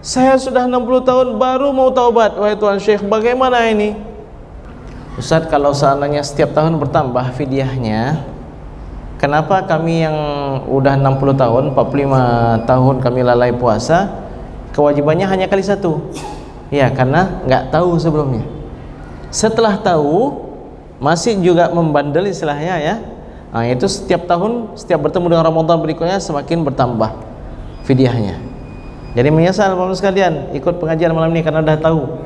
Saya sudah 60 tahun baru mau taubat. Wahai Tuan Syekh, bagaimana ini? Ustaz, kalau seandainya setiap tahun bertambah fidyahnya, kenapa kami yang udah 60 tahun, 45 tahun kami lalai puasa, kewajibannya hanya kali satu? Ya, karena nggak tahu sebelumnya. Setelah tahu, masih juga membandel istilahnya ya. Nah, itu setiap tahun, setiap bertemu dengan Ramadan berikutnya semakin bertambah fidyahnya. Jadi menyesal Bapak sekalian ikut pengajian malam ini karena dah tahu.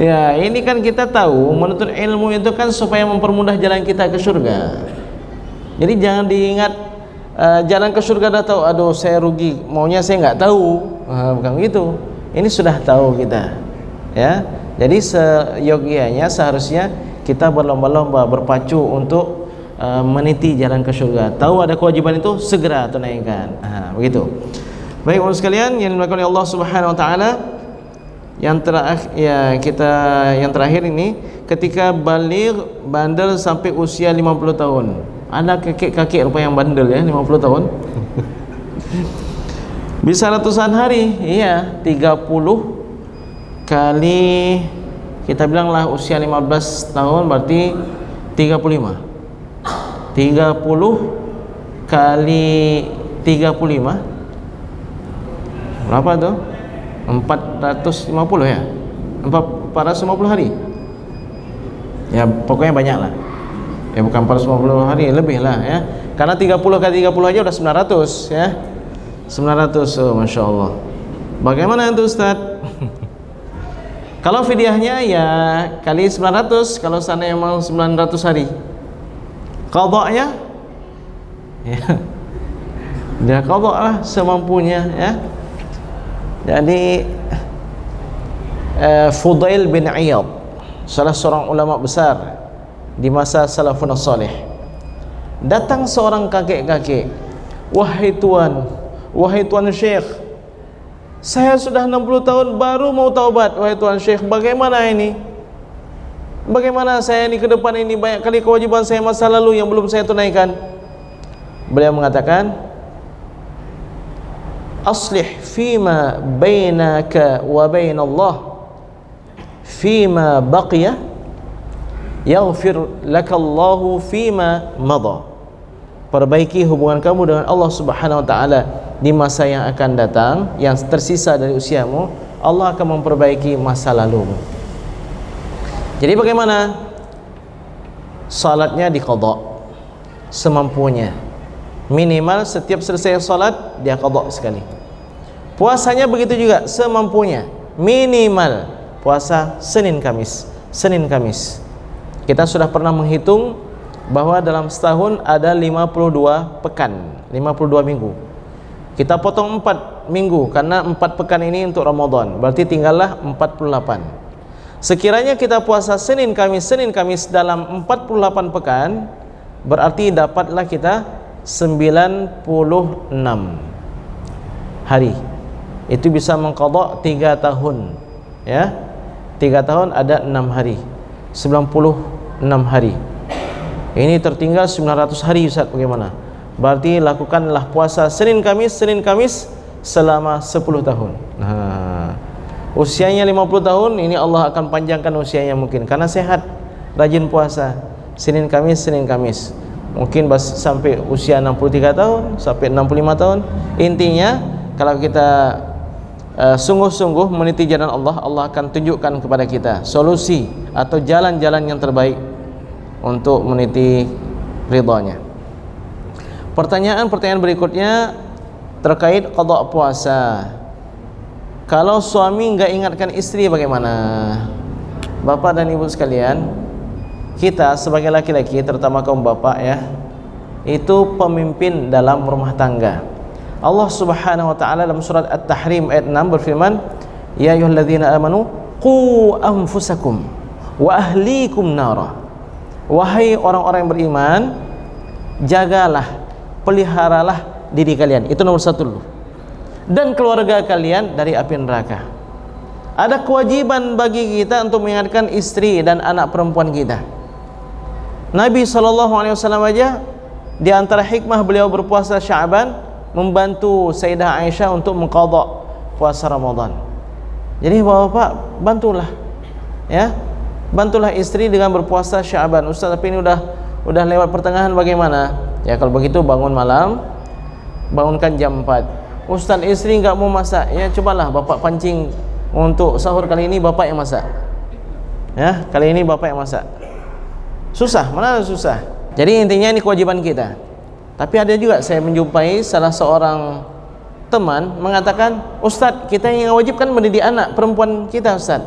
Ya, ini kan kita tahu menuntut ilmu itu kan supaya mempermudah jalan kita ke surga. Jadi jangan diingat jalan ke surga dah tahu, aduh saya rugi, maunya saya nggak tahu. Bukan begitu. Ini sudah tahu kita. Ya. Jadi seyogianya seharusnya kita berlomba-lomba berpacu untuk meniti jalan ke surga. Tahu ada kewajiban itu, segera tunaikan. Begitu. Baik teman sekalian yang dimuliakan oleh Allah Subhanahu wa taala, yang terakhir ini ketika baligh bandel sampai usia 50 tahun. Ada kakek-kakek rupa yang bandel ya 50 tahun. Bisa ratusan hari. Iya, 30 kali kita bilanglah usia 15 tahun berarti 35. 30 kali 35 berapa tuh? 450 ya? 450 hari? Ya pokoknya banyak lah. Ya bukan 450 hari, lebih lah ya. Karena 30 kali 30 aja udah 900 ya. 900, oh Masya Allah. Bagaimana itu Ustaz? Kalau fidyahnya ya kali 900, kalau sana memang 900 hari. Qada'nya ya, dia qada' lah semampunya ya. Jadi Fudail bin Iyad, salah seorang ulama besar di masa salafun salih, datang seorang kakek-kakek, wahai tuan Syekh, saya sudah 60 tahun baru mau taubat. Wahai Tuan Syekh, bagaimana ini? Bagaimana saya ini ke depan ini, banyak kali kewajiban saya masa lalu yang belum saya tunaikan. Beliau mengatakan, aslih fima bainaka wa bainallah fima baqiya yaghfir lakallahu fima madha. Perbaiki hubungan kamu dengan Allah Subhanahu wa taala di masa yang akan datang, yang tersisa dari usiamu, Allah akan memperbaiki masa lalumu. Jadi bagaimana? Salatnya diqadha semampunya. Minimal setiap selesai salat dia qadha sekali. Puasanya begitu juga semampunya. Minimal puasa Senin Kamis. Kita sudah pernah menghitung bahwa dalam setahun ada 52 pekan, 52 minggu. Kita potong 4 minggu karena 4 pekan ini untuk Ramadan. Berarti tinggallah 48. Sekiranya kita puasa Senin Kamis dalam 48 pekan, berarti dapatlah kita 96 hari. Itu bisa mengqadha 3 tahun ya. 3 tahun ada 6 hari, 96 hari. Ini tertinggal 900 hari Ustaz, bagaimana? Berarti lakukanlah puasa Senin Kamis selama 10 tahun. Usianya 50 tahun, ini Allah akan panjangkan usianya mungkin karena sehat, rajin puasa Senin Kamis. Mungkin sampai usia 63 tahun, sampai 65 tahun. Intinya kalau kita sungguh-sungguh meniti jalan Allah, Allah akan tunjukkan kepada kita solusi atau jalan-jalan yang terbaik untuk meniti ridhanya. Pertanyaan berikutnya terkait qadha puasa. Kalau suami enggak ingatkan istri bagaimana? Bapak dan ibu sekalian, kita sebagai laki-laki, terutama kaum bapak ya, itu pemimpin dalam rumah tangga. Allah Subhanahu wa taala dalam surat At-Tahrim ayat 6 berfirman, ya ayyuhalladzina amanu qu anfusakum wa ahlikum nara. Wahai orang-orang yang beriman, jagalah, peliharalah diri kalian. Itu nomor 1 dulu. Dan keluarga kalian dari api neraka. Ada kewajiban bagi kita untuk mengingatkan istri dan anak perempuan kita. Nabi SAW aja, di antara hikmah beliau berpuasa Sya'ban, membantu Sayyidah Aisyah untuk mengqadha puasa Ramadan. Jadi bapak-bapak bantulah, ya, bantulah istri dengan berpuasa Sya'ban. Ustaz, tapi ini udah lewat pertengahan, bagaimana? Ya kalau begitu bangun malam, bangunkan jam 4. Ustaz, istri nggak mau masak, ya cobalah bapak pancing untuk sahur kali ini bapak yang masak. Ya, kali ini bapak yang masak. Susah, mana ada susah. Jadi intinya ini kewajiban kita. Tapi ada juga saya menjumpai salah seorang teman mengatakan, Ustaz, kita yang wajib kan mendidik anak perempuan kita, Ustaz.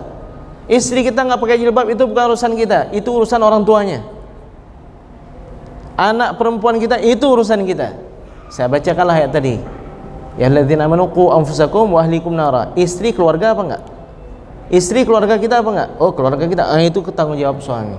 Istri kita nggak pakai jilbab itu bukan urusan kita, itu urusan orang tuanya. Anak perempuan kita itu urusan kita. Saya bacakanlah ayat tadi. Ya alladzina amanu qu anfusakum wa ahlikum nara. Istri keluarga apa enggak? Istri keluarga kita apa enggak? Oh, keluarga kita. Itu tanggung jawab suami.